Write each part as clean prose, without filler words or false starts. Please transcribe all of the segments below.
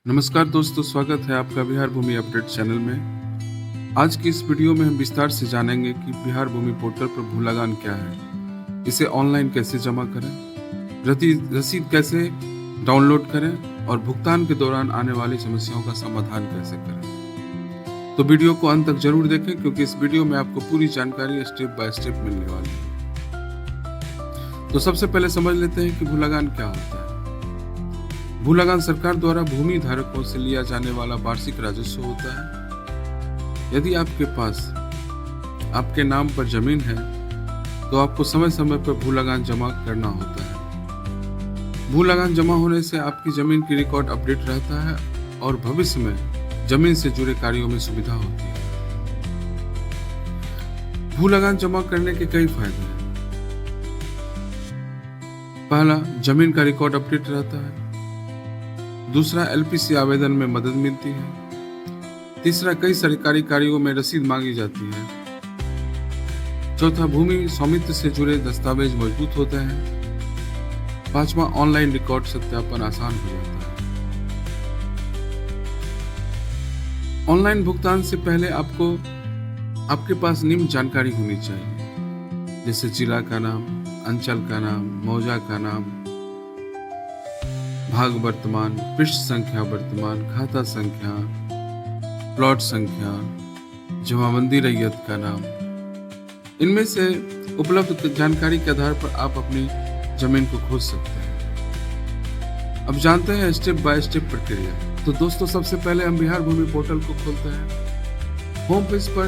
नमस्कार दोस्तों, स्वागत है आपका बिहार भूमि अपडेट चैनल में। आज की इस वीडियो में हम विस्तार से जानेंगे कि बिहार भूमि पोर्टल पर भू लगान क्या है, इसे ऑनलाइन कैसे जमा करें, रसीद कैसे डाउनलोड करें और भुगतान के दौरान आने वाली समस्याओं का समाधान कैसे करें। तो वीडियो को अंत तक जरूर देखें क्योंकि इस वीडियो में आपको पूरी जानकारी स्टेप बाय स्टेप मिलने वाली है। तो सबसे पहले समझ लेते हैं कि भू लगान क्या होता है। भू लगान सरकार द्वारा भूमि धारकों से लिया जाने वाला वार्षिक राजस्व होता है। यदि आपके पास आपके नाम पर जमीन है तो आपको समय समय पर भू लगान जमा करना होता है। भू लगान जमा होने से आपकी जमीन की रिकॉर्ड अपडेट रहता है और भविष्य में जमीन से जुड़े कार्यों में सुविधा होती है। भू लगान जमा करने के कई फायदे हैं। पहला, जमीन का रिकॉर्ड अपडेट रहता है। दूसरा, एलपीसी आवेदन में मदद मिलती है। तीसरा, कई सरकारी कार्यों में रसीद मांगी जाती है। चौथा, भूमि स्वामित्व से जुड़े दस्तावेज मजबूत होते हैं। पांचवा, ऑनलाइन रिकॉर्ड सत्यापन आसान हो जाता है। ऑनलाइन भुगतान से पहले आपके पास निम्न जानकारी होनी चाहिए, जैसे जिला का नाम, अंचल का नाम, मौजा का नाम, भाग वर्तमान, पृष्ठ संख्या वर्तमान, खाता संख्या, प्लॉट संख्या, जमाबंदी रैयत का नाम। इनमें से उपलब्ध जानकारी के आधार पर आप अपनी जमीन को खोज सकते हैं। अब जानते हैं स्टेप बाय स्टेप प्रक्रिया। तो दोस्तों, सबसे पहले हम बिहार भूमि पोर्टल को खोलते हैं। होम पेज पर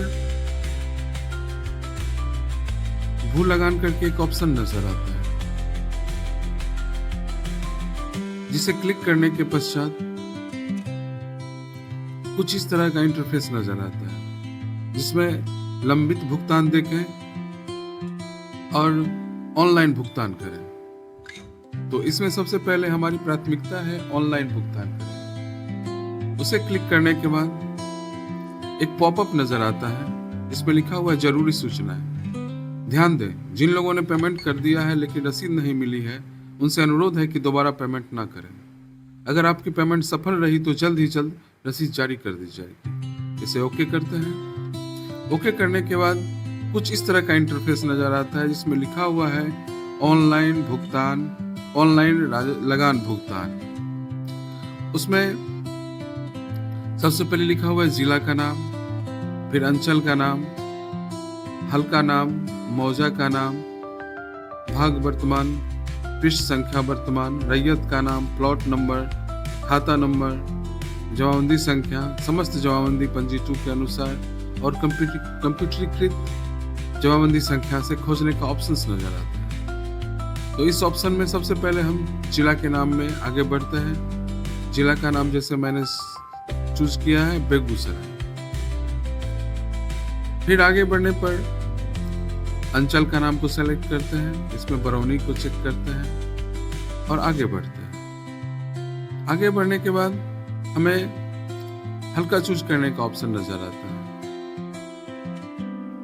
भू लगान करके एक ऑप्शन नजर आता है, जिसे क्लिक करने के पश्चात कुछ इस तरह का इंटरफेस नजर आता है, जिसमें लंबित भुगतान देखें और ऑनलाइन भुगतान करें। तो इसमें सबसे पहले हमारी प्राथमिकता है ऑनलाइन भुगतान करें। उसे क्लिक करने के बाद एक पॉपअप नजर आता है, जिसमें लिखा हुआ है जरूरी सूचनाएं। ध्यान दें, जिन लोगों ने पेमेंट कर दिया है लेकिन रसीद नहीं मिली है, उनसे अनुरोध है कि दोबारा पेमेंट ना करें। अगर आपकी पेमेंट सफल रही तो जल्द ही जल्द रसीद जारी कर दी जाएगी। इसे ओके करते हैं। ओके करने के बाद कुछ इस तरह का इंटरफेस नजर आता है, जिसमें लिखा हुआ है ऑनलाइन भुगतान, ऑनलाइन लगान भुगतान। उसमें सबसे पहले लिखा हुआ है जिला का नाम, फिर अंचल का नाम, हल्का नाम, मौजा का नाम, भाग वर्तमान, पृष्ठ संख्या वर्तमान, रैयत का नाम, प्लॉट नंबर, खाता नंबर, जमाबंदी संख्या, समस्त जमाबंदी पंजी 2 के अनुसार और कंप्यूटरीकृत जमाबंदी संख्या से खोजने का ऑप्शंस नजर आता है। तो इस ऑप्शन में सबसे पहले हम जिला के नाम में आगे बढ़ते हैं। जिला का नाम जैसे मैंने चूज किया है बेगूसराय। फिर आगे बढ़ने पर अंचल का नाम को सेलेक्ट करते हैं, इसमें बरौनी को चेक करते हैं और आगे बढ़ते हैं। आगे बढ़ने के बाद हमें हल्का चूज करने का ऑप्शन नजर आता है।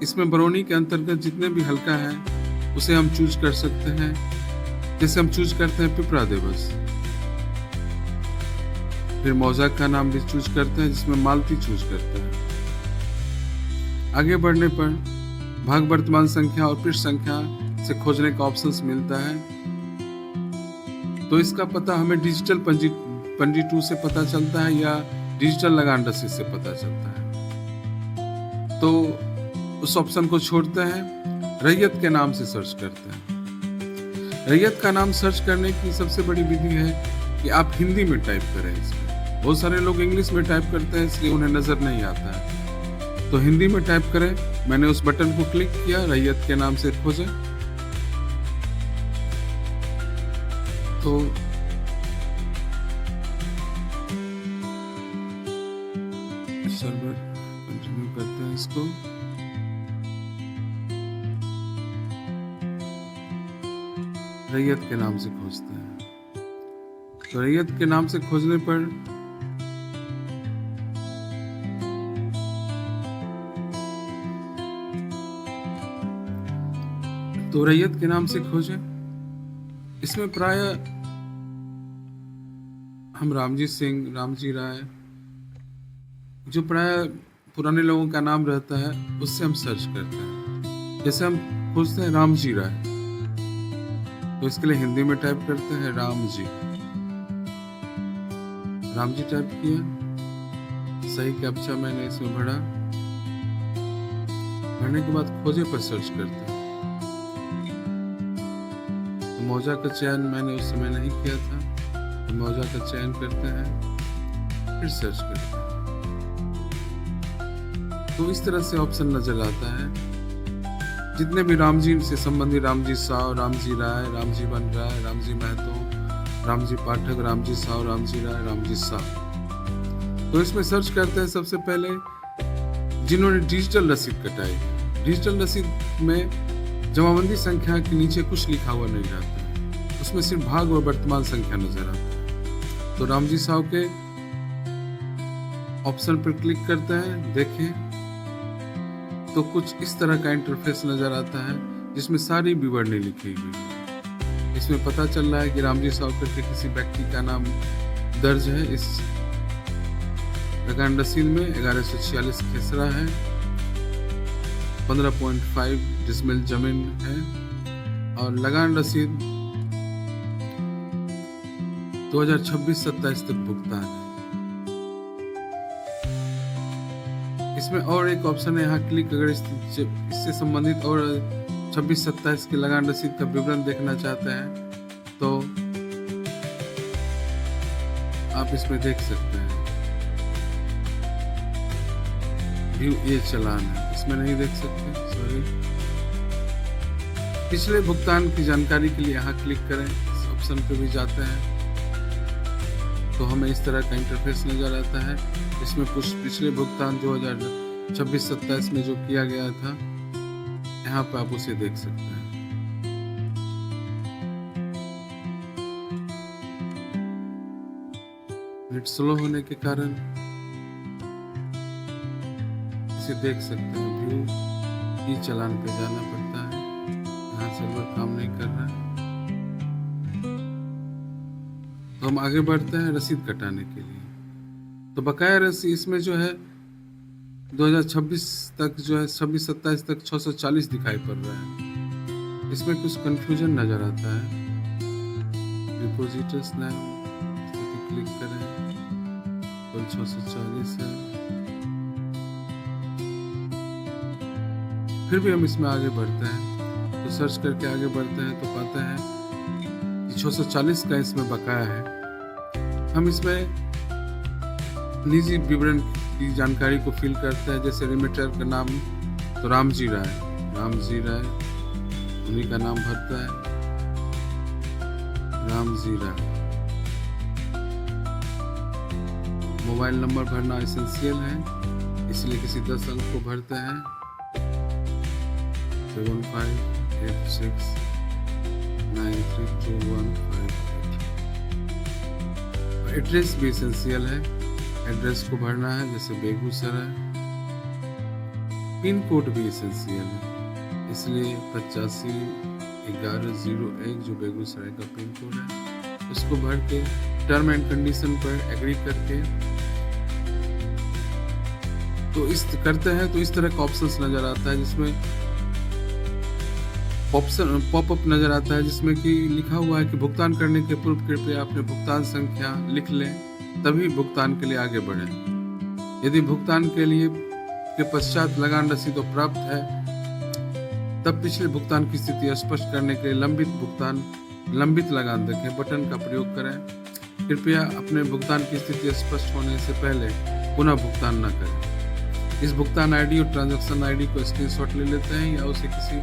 इसमें बरौनी के अंतर्गत जितने भी हल्का है उसे हम चूज कर सकते हैं। जैसे हम चूज करते हैं पिपरा देवस। फिर मौजा का नाम भी चूज करते हैं, जिसमें मालती चूज करते हैं। आगे बढ़ने पर भाग वर्तमान संख्या और पृष्ठ संख्या से खोजने का ऑप्शंस मिलता है। तो इसका पता हमें डिजिटल पंजी 2 से पता चलता है या डिजिटल लगान रसीद से पता चलता है। तो उस ऑप्शन को छोड़ते हैं, रैयत के नाम से सर्च करते हैं। रैयत का नाम सर्च करने की सबसे बड़ी विधि है कि आप हिंदी में टाइप करें। इसमें बहुत सारे लोग इंग्लिश में टाइप करते हैं, इसलिए उन्हें नजर नहीं आता है। तो हिंदी में टाइप करें। मैंने उस बटन को क्लिक किया, रैयत के नाम से खोजें। तो सर्वर कंटिन्यू करते हैं इसको। रैयत के नाम से खोजते हैं। तो रैयत के नाम से खोजने पर तो रैयत के नाम से खोजें। इसमें प्राय हम रामजी सिंह, रामजी राय, जो प्राय पुराने लोगों का नाम रहता है उससे हम सर्च करते हैं। जैसे हम खोजते हैं रामजी राय, तो इसके लिए हिंदी में टाइप करते हैं रामजी। रामजी टाइप किया, सही कैप्चा मैंने इसमें भरा, भरने के बाद खोजे पर सर्च करते हैं। तो मौजा का चयन मैंने उस समय नहीं किया था, तो मौजा का चयन करते हैं, फिर सर्च करते हैं। तो इस तरह से ऑप्शन नजर आता है। जितने भी रामजी से संबंधित, रामजी साव, रामजी राय, रामजी बन राय, रामजी महतो, रामजी पाठक, रामजी साव, रामजी राय, रामजी साव। तो इसमें सर्च करते हैं सबसे पहले जिन्होंने डिजिटल रसीद कटाई। डिजिटल रसीद में जमाबंदी संख्या के नीचे कुछ लिखा हुआ नहीं रहता है, उसमें सिर्फ भाग और वर्तमान संख्या नजर आता है। तो रामजी साव के ऑप्शन पर क्लिक करते हैं, देखें तो कुछ इस तरह का इंटरफेस नजर आता है जिसमें सारी विवरणी लिखी हुई है। इसमें पता चल रहा है कि रामजी साव करके किसी व्यक्ति का नाम दर्ज है। इस लगान रसीद में 1146 खेसरा है, 15.5 डिसमिल जमीन है और लगान रसीद 2026-27 तक भुगतान है। इसमें और एक ऑप्शन है, यहाँ क्लिक अगर इससे संबंधित और 26-27 के लगान रसीद का विवरण देखना चाहते हैं तो आप इसमें देख सकते हैं। व्यू ये चालान है, इसमें नहीं देख सकते, सॉरी। पिछले भुगतान की जानकारी के लिए यहाँ क्लिक करें, इस ऑप्शन पे भी जाते हैं तो हमें इस तरह का इंटरफेस नजर आता है। इसमें कुछ पिछले भुगतान 2026-27 में जो किया गया था, यहाँ पर आप उसे देख सकते हैं। नेट स्लो होने के कारण इसे देख सकते हैं। व्यू ई चालान पे जाना पड़ता है, यहाँ सर्वर काम नहीं कर रहा है। तो हम आगे बढ़ते हैं रसीद कटाने के लिए। तो बकाया रसीद इसमें जो है 2026 तक जो है 26-27 तक 640 दिखाई पड़ रहा है। इसमें कुछ कंफ्यूजन नजर आता है। डिपोजिटर्स नाम क्लिक करें तो 640 है। फिर भी हम इसमें आगे बढ़ते हैं, तो सर्च करके आगे बढ़ते हैं तो पाते हैं 640 का इसमें बकाया है। हम इसमें निजी विवरण की जानकारी को फिल करते हैं, जैसे रिमिटर का नाम तो रामजी राय, रामजी राय उन्हीं का नाम भरता है, रामजी राय। मोबाइल नंबर भरना एसेंशियल है, इसलिए किसी 10 अंक को भरते हैं, 7586932158। एड्रेस भी एसेंशियल है, एड्रेस को भरना है, जैसे बेगूसराय। पिन कोड भी एसेंशियल है, इसलिए 851101 जो बेगूसराय का पिन कोड है उसको भर के टर्म एंड कंडीशन पर एग्री करके तो इस करते हैं तो इस तरह का ऑप्शंस नजर आता है, जिसमें ऑप्शन पॉपअप नजर आता है जिसमें कि लिखा हुआ है कि भुगतान करने के पूर्व कृपया अपने भुगतान संख्या लिख लें, तभी भुगतान के लिए आगे बढ़ें। यदि भुगतान के लिए के पश्चात लगान रसीद प्राप्त है, तब पिछले भुगतान की स्थिति स्पष्ट करने के लिए लंबित लगान देखें बटन का प्रयोग करें। कृपया अपने भुगतान की स्थिति स्पष्ट होने से पहले पुनः भुगतान न करें। इस भुगतान आईडी और ट्रांजैक्शन आईडी को स्क्रीनशॉट ले लेते हैं या उसे किसी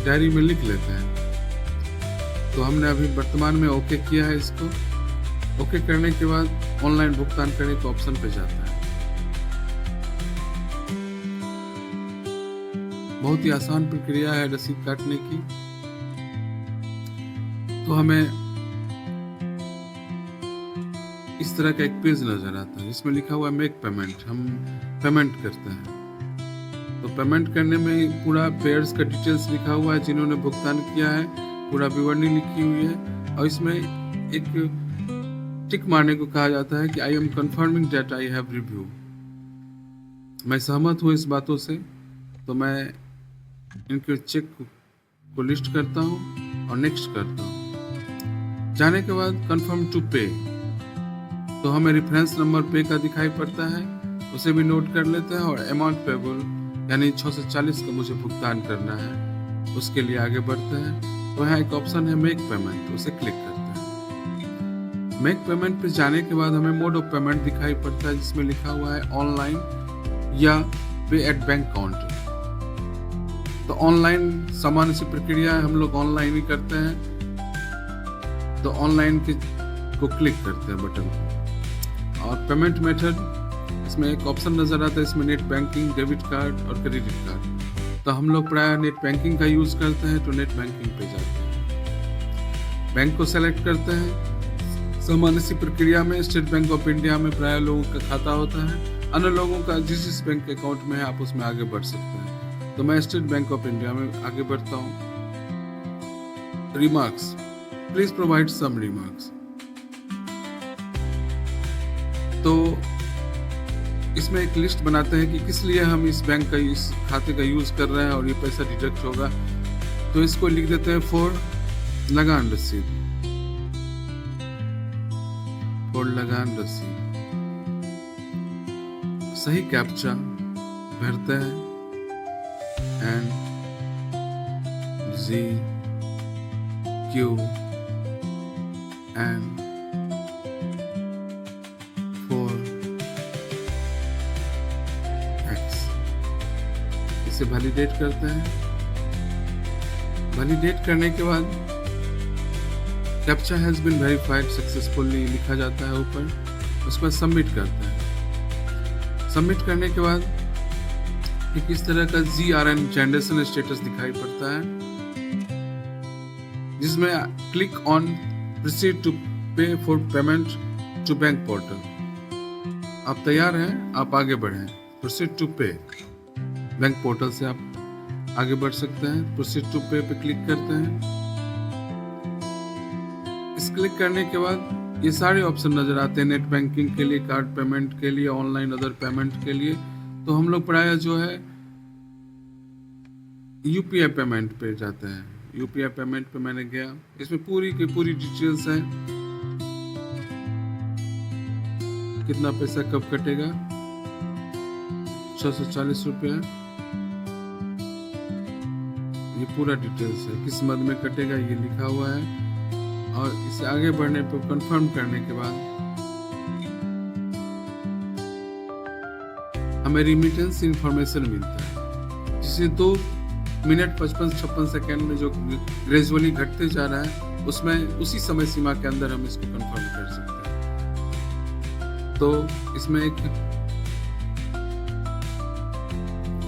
डायरी में लिख लेते हैं। तो हमने अभी वर्तमान में ओके किया है। इसको ओके करने के बाद ऑनलाइन भुगतान करने के ऑप्शन पे जाता है। बहुत ही आसान प्रक्रिया है रसीद काटने की। तो हमें इस तरह का एक पेज नजर आता है जिसमें लिखा हुआ है मेक पेमेंट। हम पेमेंट करते हैं तो पेमेंट करने में पूरा पेयर्स का डिटेल्स लिखा हुआ है, जिन्होंने भुगतान किया है, पूरा विवरणी लिखी हुई है और इसमें एक टिक मारने को कहा जाता है कि I am confirming that I have review. मैं सहमत हूँ इस बातों से, तो मैं इनके चेक को लिस्ट करता हूँ और नेक्स्ट करता हूँ। जाने के बाद कंफर्म टू पे, तो हमें रेफरेंस नंबर पे का दिखाई पड़ता है, उसे भी नोट कर लेते हैं। और अमाउंट पेबल यानी 640 का मुझे भुगतान करना है, उसके लिए आगे बढ़ते हैं। तो यहाँ एक ऑप्शन है मेक पेमेंट, उसे क्लिक करते हैं। मेक पेमेंट पे जाने के बाद हमें मोड ऑफ पेमेंट दिखाई पड़ता है, जिसमें लिखा हुआ है ऑनलाइन या पे एट बैंक काउंटर। तो ऑनलाइन सामान्य सी प्रक्रिया है, हम लोग ऑनलाइन ही करते हैं, तो ऑनलाइन को क्लिक करते हैं बटन को। और पेमेंट मेथड, इसमें एक ऑप्शन नजर आता है, इसमें नेट बैंकिंग, डेबिट कार्ड और क्रेडिट कार्ड। तो हम लोग प्राय नेट बैंकिंग का यूज करते हैं, तो नेट बैंकिंग पे जाते हैं, बैंक को सेलेक्ट करते हैं। सामान्य सी प्रक्रिया में स्टेट बैंक ऑफ इंडिया में प्राय लोगों का खाता होता है, अन्य लोगों का जिस बैंक के अकाउंट में है आप उसमें आगे बढ़ सकते हैं। तो मैं स्टेट बैंक ऑफ इंडिया में आगे बढ़ता हूँ। Remarks, please provide some remarks. तो इसमें एक लिस्ट बनाते हैं कि किस लिए हम इस बैंक का, इस खाते का यूज कर रहे हैं और ये पैसा डिडक्ट होगा। तो इसको लिख देते हैं फॉर लगान रसीद, फॉर लगान रसीद। सही कैप्चा भरते हैं, N G Q N 4 X, इसे वैलिडेट करते हैं। वैलिडेट करने के बाद captcha has been verified successfully लिखा जाता है ऊपर, उस पर सबमिट करते हैं। सबमिट करने के बाद एक इस तरह का GRN जनरेशन स्टेटस दिखाई पड़ता है, जिसमें click on proceed to pay for payment to bank portal. आप तैयार हैं, आप आगे बढ़ें। Proceed to pay, bank portal से आप आगे बढ़ सकते हैं। प्रोसीड टू पे पे क्लिक करते हैं। इस क्लिक करने के बाद ये सारे ऑप्शन नजर आते हैं, नेट बैंकिंग के लिए, कार्ड पेमेंट के लिए, ऑनलाइन अदर पेमेंट के लिए। तो हम लोग प्राय जो है UPI पेमेंट पे जाते हैं। UPI पेमेंट पे मैंने गया, इसमें पूरी की पूरी डिटेल्स है, कितना पैसा कब कटेगा, 640 रुपया, ये पूरा डिटेल्स है। किस मद में कटेगा ये लिखा हुआ है। और इसे आगे बढ़ने पर कंफर्म करने के बाद हमें रिमिटेंस इंफॉर्मेशन मिलता है, जिसे 2 मिनट 55-56 सेकेंड में जो ग्रेजुअली घटते जा रहा है, उसमें उसी समय सीमा के अंदर हम इसको कंफर्म कर सकते हैं। तो इसमें एक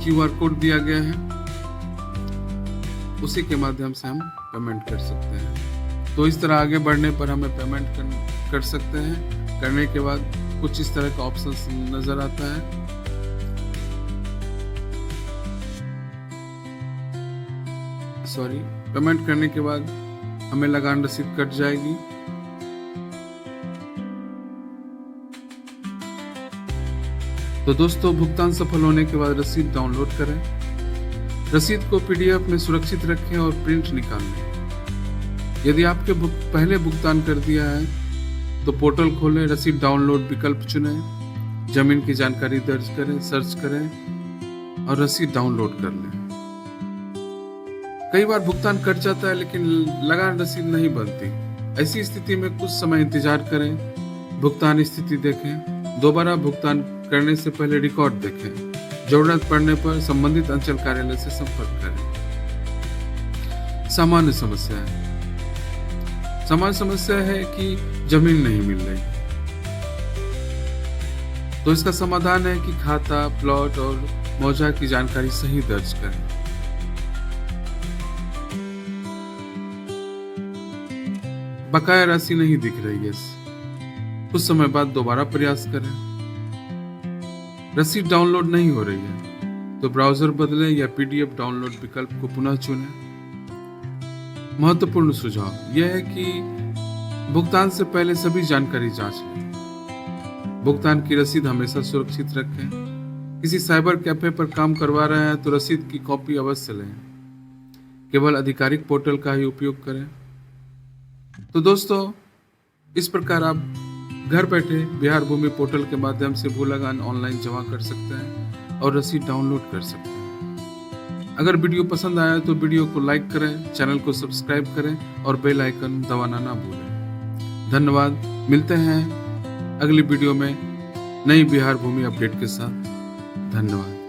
QR कोड दिया गया है, उसी के माध्यम से हम पेमेंट कर सकते हैं। तो इस तरह आगे बढ़ने पर हमें पेमेंट कर सकते हैं। करने के बाद कुछ इस तरह का ऑप्शन नजर आता है। सॉरी, पेमेंट करने के बाद हमें लगान रसीद कट जाएगी। तो दोस्तों, भुगतान सफल होने के बाद रसीद डाउनलोड करें। रसीद को PDF में सुरक्षित रखें और प्रिंट निकाल लें। यदि आपके पहले भुगतान कर दिया है तो पोर्टल खोलें, रसीद डाउनलोड विकल्प चुनें, जमीन की जानकारी दर्ज करें, सर्च करें और रसीद डाउनलोड कर लें। कई बार भुगतान कट जाता है लेकिन लगान रसीद नहीं बनती। ऐसी स्थिति में कुछ समय इंतजार करें, भुगतान स्थिति देखें, दोबारा भुगतान करने से पहले रिकॉर्ड देखें। जरूरत पड़ने पर संबंधित अंचल कार्यालय से संपर्क करें। सामान्य समस्या है, सामान्य समस्या है कि जमीन नहीं मिल रही। तो इसका समाधान है कि खाता, प्लॉट और मौजा की जानकारी सही दर्ज करें। बकाया राशि नहीं दिख रही है, कुछ समय बाद दोबारा प्रयास करें। रसीद डाउनलोड नहीं हो रही है तो ब्राउजर बदलें या PDF डाउनलोड विकल्प को पुनः चुनें। महत्वपूर्ण सुझाव यह है कि भुगतान से पहले सभी जानकारी जांच लें। भुगतान की रसीद हमेशा सुरक्षित रखें। किसी साइबर कैफे पर काम करवा रहे हैं तो रसीद की कॉपी अवश्य लें। केवल आधिकारिक पोर्टल का ही उपयोग करें। तो दोस्तों, इस प्रकार आप घर बैठे बिहार भूमि पोर्टल के माध्यम से भू लगान ऑनलाइन जमा कर सकते हैं और रसीद डाउनलोड कर सकते हैं। अगर वीडियो पसंद आया तो वीडियो को लाइक करें, चैनल को सब्सक्राइब करें और बेल आइकन दबाना ना भूलें। धन्यवाद। मिलते हैं अगली वीडियो में नई बिहार भूमि अपडेट के साथ। धन्यवाद।